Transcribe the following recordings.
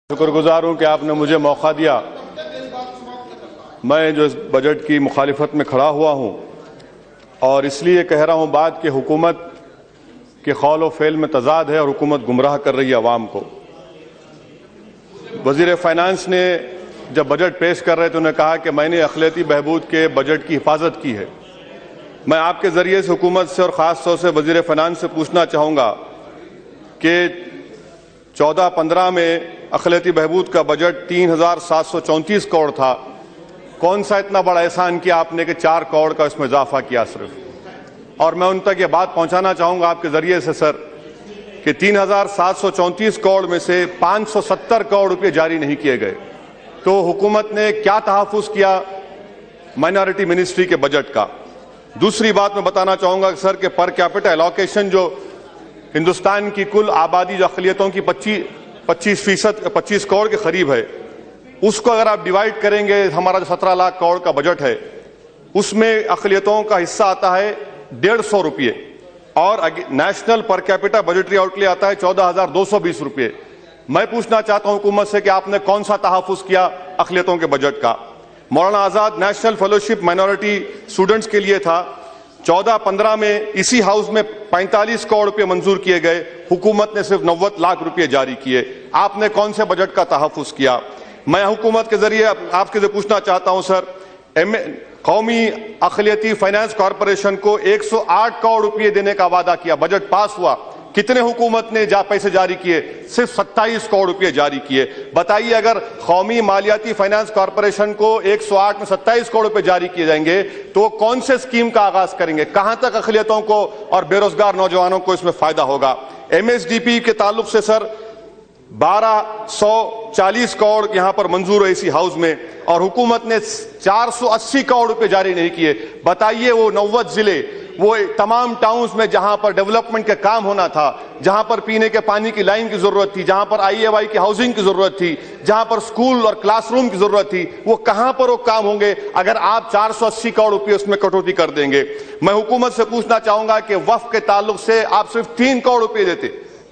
शुक्रगुजार हूं कि आपने मुझे मौका दिया। मैं जो इस बजट की मुखालिफत में खड़ा हुआ हूं और इसलिए कह रहा हूं बात कि हुकूमत के कौल व फ़ेल में तज़ाद है और हुकूमत गुमराह कर रही है अवाम को। वज़ीर फ़ाइनेंस ने जब बजट पेश कर रहे थे उन्होंने कहा कि मैंने अक़लियती बहबूद के बजट की हिफाजत की है। मैं आपके ज़रिए से हुकूमत से और ख़ास तौर से वज़ीर फ़ाइनेंस से पूछना चाहूँगा कि 14-15 में अक़लियती बहबूद का बजट 3,734 करोड़ था। कौन सा इतना बड़ा एहसान किया आपने कि 4 करोड़ का इसमें इजाफा किया सिर्फ। और मैं उन तक ये बात पहुंचाना चाहूंगा आपके जरिए से सर कि 3,734 करोड़ में से 570 करोड़ रुपए जारी नहीं किए गए। तो हुकूमत ने क्या तहफ़्फ़ुज़ किया माइनॉरिटी मिनिस्ट्री के बजट का। दूसरी बात मैं बताना चाहूंगा सर कि पर कैपिटा एलोकेशन जो हिंदुस्तान की कुल आबादी जो अक़लियतों की 25 करोड़ के करीब है, उसको अगर आप डिवाइड करेंगे, हमारा जो 17 लाख करोड़ का बजट है उसमें अक़लियतों का हिस्सा आता है 150 रुपये और national per capita budgetary outlay आता है 14,220 रुपये। मैं पूछना चाहता हूं हुकूमत से कि आपने कौन सा तहफ़्फ़ुज़ किया अक़लियतों के बजट का। मौलाना आज़ाद नेशनल फेलोशिप माइनॉरिटी स्टूडेंट्स के लिए था, 14-15 में इसी हाउस में 45 करोड़ रुपए मंजूर किए गए, हुकूमत ने सिर्फ 90 लाख रुपए जारी किए। आपने कौन से बजट का तहफ़्फ़ुज़ किया। मैं हुकूमत के जरिए आपके से पूछना चाहता हूं सर, कौमी अक़लियती फाइनेंस कॉरपोरेशन को 108 करोड़ रुपए देने का वादा किया, बजट पास हुआ, कितने हुकूमत ने पैसे जारी किए? सिर्फ 27 करोड़ रुपए जारी किए। बताइए अगर कौमी मालियाती फाइनेंस कॉरपोरेशन को 108 में 27 करोड़ रुपए जारी किए जाएंगे तो कौन से स्कीम का आगाज करेंगे, कहां तक अक़लियतों को और बेरोजगार नौजवानों को इसमें फायदा होगा। MSDP के ताल्लुक से सर 1240 करोड़ यहां पर मंजूर है इसी हाउस में और हुकूमत ने 480 करोड़ रुपए जारी नहीं किए। बताइए वो 90 जिले, वो तमाम टाउन्स में जहां पर डेवलपमेंट के काम होना था, जहां पर पीने के पानी की लाइन की जरूरत थी, जहां पर IAY की हाउसिंग की जरूरत थी, जहां पर स्कूल और क्लासरूम की जरूरत थी, वो कहां पर वो काम होंगे अगर आप 480 करोड़ रुपए उसमें कटौती कर देंगे। मैं हुकूमत से पूछना चाहूंगा कि वक्फ के ताल्लुक से आप सिर्फ 3 करोड़ रुपए देते,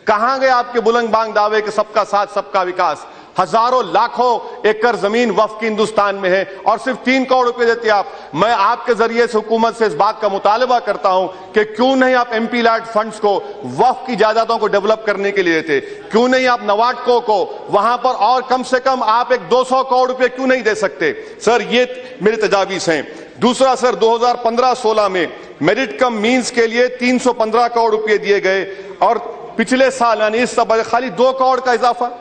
कहां गए आपके बुलंद बांग दावे के सबका साथ सबका विकास। हजारों लाखों एकड़ जमीन वक्फ की हिंदुस्तान में है और सिर्फ 3 करोड़ रुपए देते आप। मैं आपके जरिए से हुकूमत से इस बात का मुतालबा करता हूं कि क्यों नहीं आप MP लैड फंड्स को वक्फ की जायदादों को डेवलप करने के लिए देते, क्यों नहीं आप नवाडको को वहां पर और कम से कम आप एक 200 करोड़ रुपए क्यों नहीं दे सकते। सर ये मेरी तजावीज़ हैं। दूसरा सर 2015-16 में मेरिट कम मीन्स के लिए 315 करोड़ रुपए दिए गए और पिछले साल यानी इस सब खाली 2 करोड़ का इजाफा।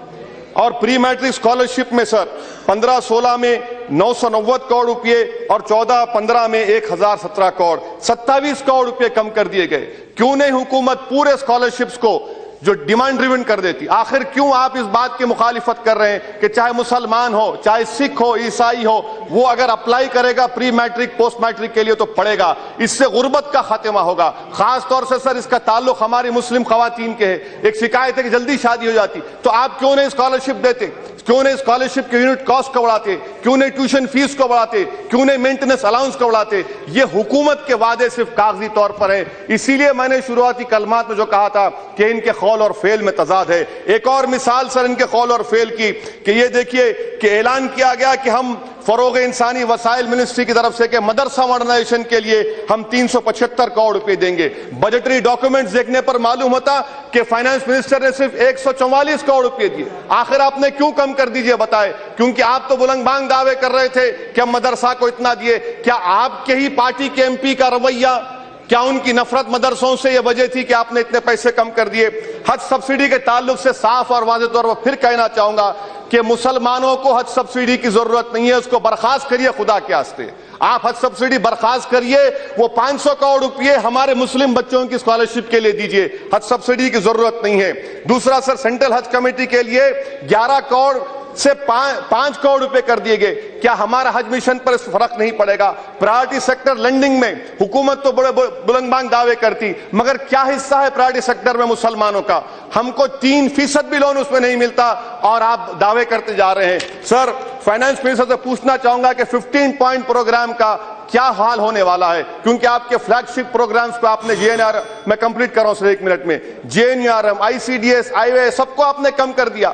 और प्री मैट्रिक स्कॉलरशिप में सर 15-16 में 990 करोड़ रुपए और 14-15 में 1017 करोड़, 27 करोड़ रुपए कम कर दिए गए। क्यों नहीं हुकूमत पूरे स्कॉलरशिप्स को जो डिमांड ड्रिवन कर देती। आखिर क्यों आप इस बात की मुखालिफत कर रहे हैं कि चाहे मुसलमान हो, चाहे सिख हो, ईसाई हो, वो अगर अप्लाई करेगा प्री मैट्रिक पोस्ट मैट्रिक के लिए तो पढ़ेगा, इससे गुर्बत का खात्मा होगा। खास तौर से सर इसका ताल्लुक हमारी मुस्लिम खवातीन के है। एक शिकायत है कि जल्दी शादी हो जाती, तो आप क्यों नहीं स्कॉलरशिप देते, क्यों नहीं स्कॉलरशिप के यूनिट कॉस्ट को बढ़ाते, क्यों नहीं ट्यूशन फीस को बढ़ाते, क्यों नहीं मेंटेनेंस अलाउंस को बढ़ाते। ये हुकूमत के वादे सिर्फ कागजी तौर पर है। इसीलिए मैंने शुरुआती कलमात में जो कहा था कि इनके कौल और फेल में तजाद है। एक और मिसाल सर इनके कौल और फेल की कि ये देखिए कि ऐलान किया गया कि हम फरोग इंसानी वसाइल मिनिस्ट्री की तरफ से कि मदरसा मॉडर्नाइजेशन के लिए हम 375 करोड़ रुपए देंगे। बजटरी डॉक्यूमेंट्स देखने पर मालूम होता कि फाइनेंस मिनिस्टर ने सिर्फ 144 करोड़ रुपए दिए। आखिर आपने क्यों कम कर दीजिए बताए। क्योंकि आप तो बुलंद बांग दावे कर रहे थे कि हम मदरसा को इतना दिए। क्या आपके ही पार्टी के MP का रवैया, क्या उनकी नफरत मदरसों से यह वजह थी कि आपने इतने पैसे कम कर दिए। हज सब्सिडी के ताल्लुक से साफ और वाज़ेह तौर पर फिर कहना चाहूंगा कि मुसलमानों को हज सब्सिडी की जरूरत नहीं है, उसको बर्खास्त करिए खुदा के वास्ते। आप हज सब्सिडी बर्खास्त करिए, वो 500 करोड़ रुपए हमारे मुस्लिम बच्चों की स्कॉलरशिप के लिए दीजिए, हज सब्सिडी की जरूरत नहीं है। दूसरा सर सेंट्रल हज कमेटी के लिए 11 करोड़ से 5 करोड़ रुपए कर दिए गए। क्या हमारा हज मिशन पर इस फर्क नहीं पड़ेगा। प्रायोरिटी सेक्टर लेंडिंग में हुकूमत तो बड़े बुलंद बांग दावे करती, मगर क्या हिस्सा है प्रायोरिटी सेक्टर में मुसलमानों का। हमको 3% भी लोन उसमें नहीं मिलता और आप दावे करते जा रहे हैं। सर फाइनेंस मिनिस्टर से पूछना चाहूंगा कि 15 पॉइंट प्रोग्राम का کیا حال ہونے والا ہے، کیونکہ آپ کے فلیگ شپ پروگرامز کو آپ نے میں کمپلیٹ کر رہا ہوں سر 1 منٹ میں، JNRM، ICDS، آئی وے سب کو آپ نے کم کر دیا،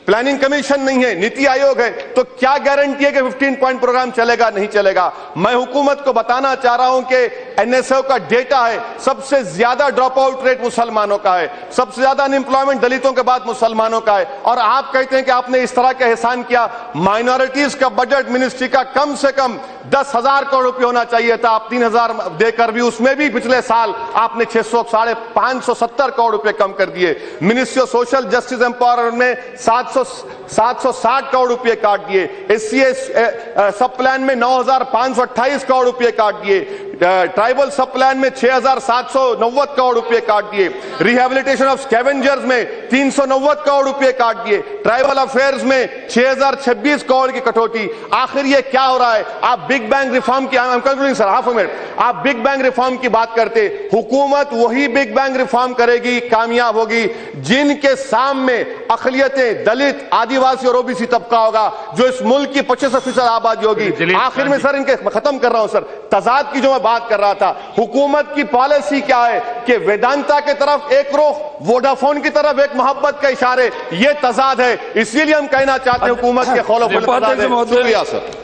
پلاننگ کمیشن نہیں ہے، نیتی آیوگ ہے، تو کیا گارنٹی ہے کہ 15 پوائنٹ پروگرام چلے گا نہیں چلے گا؟ میں حکومت کو بتانا چاہ رہا ہوں کہ NSO کا ڈیٹا ہے، سب سے زیادہ ڈراپ آؤٹ ریٹ مسلمانوں کا ہے، سب سے زیادہ انپلائمنٹ دلتوں کے بعد مسلمانوں کا ہے، اور آپ کہتے ہیں کہ آپ نے اس طرح کا احسان کیا۔ مائنورٹیز کا بجٹ منسٹری کا کم سے کم 10,000 کروڑ روپے ہونا چاہیے تھا، آپ 3,000 دے کر بھی اس میں بھی پچھلے سال آپ نے 570 کروڑ روپے کم کر دیے۔ Ministry of social justice empowerment میں 760 کروڑ روپے کاٹ دیے، سب پلان میں 9,528 کروڑ روپے کاٹ دیے، ٹرائبل سب پلان میں 6,790 کروڑ روپے کاٹ دیے، ریہیبلیٹیشن آف سکیونجرز میں 390 کروڑ روپے کاٹ دیے، ٹرائبل افیئرز میں 6,026 کروڑ کی کٹوتی۔ آخر یہ کیا ہو رہا ہے؟ آپ بگ بینگ ریفارم کی آپ بگ بینگ ریفارم کی بات کرتے، حکومت وہی بگ بینگ ریفارم کرے گی، کامیاب ہوگی جن کے سامنے اقلیتیں، دلت، آدیواسی اور OBC طبقہ ہوگا، جو اس ملک کی 25% آبادی ہوگی۔ آخر میں سر ختم کر رہا ہوں سر، تضاد کی جو میں بات کر رہا تھا، حکومت کی پالیسی کیا ہے کہ ویدانتا کی طرف ایک رخ، ووڈافون کی طرف ایک محبت کا اشارے، یہ تضاد ہے، اسی لیے ہم کہنا چاہتے ہیں حکومت کے خول و خل تضاد ہے۔ شکریہ سر۔